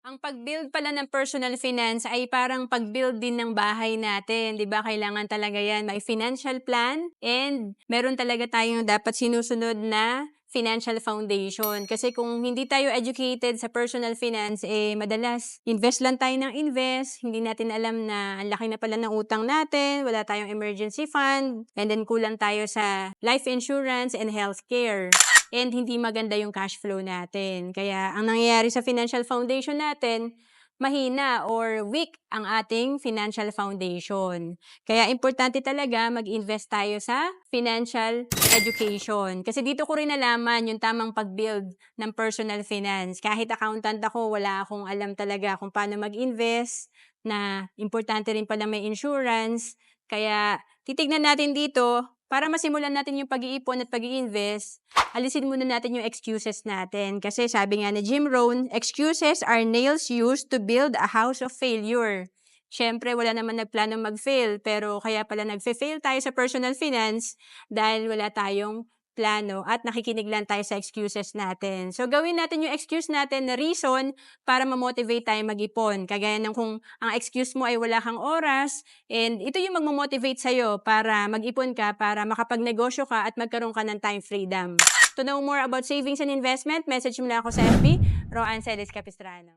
Ang pag-build pala ng personal finance ay parang pag-build din ng bahay natin, 'di ba? Kailangan talaga 'yan, may financial plan and meron talaga tayong dapat sinusunod na financial foundation. Kasi kung hindi tayo educated sa personal finance, madalas invest lang tayo ng invest, hindi natin alam na ang laki na pala ng utang natin, wala tayong emergency fund, and then kulang tayo sa life insurance and healthcare. And hindi maganda yung cash flow natin. Kaya ang nangyayari sa financial foundation natin, mahina or weak ang ating financial foundation. Kaya importante talaga mag-invest tayo sa financial education. Kasi dito ko rin nalaman yung tamang pag-build ng personal finance. Kahit accountant ako, wala akong alam talaga kung paano mag-invest, na importante rin pala may insurance. Kaya titignan natin dito, para masimulan natin yung pag-iipon at pag-i-invest, alisin muna natin yung excuses natin. Kasi sabi nga ni Jim Rohn, excuses are nails used to build a house of failure. Siyempre, wala naman nagplanong mag-fail, pero kaya pala nagfe-fail tayo sa personal finance dahil wala tayong plano at nakikinig lang tayo sa excuses natin. So, gawin natin yung excuse natin na reason para ma-motivate tayo mag-ipon. Kagaya ng kung ang excuse mo ay wala kang oras, and ito yung magmo-motivate sa'yo para mag-ipon ka, para makapagnegosyo ka at magkaroon ka ng time freedom. To know more about savings and investment, message mo na ako sa FB, Roan Celis Capistrano.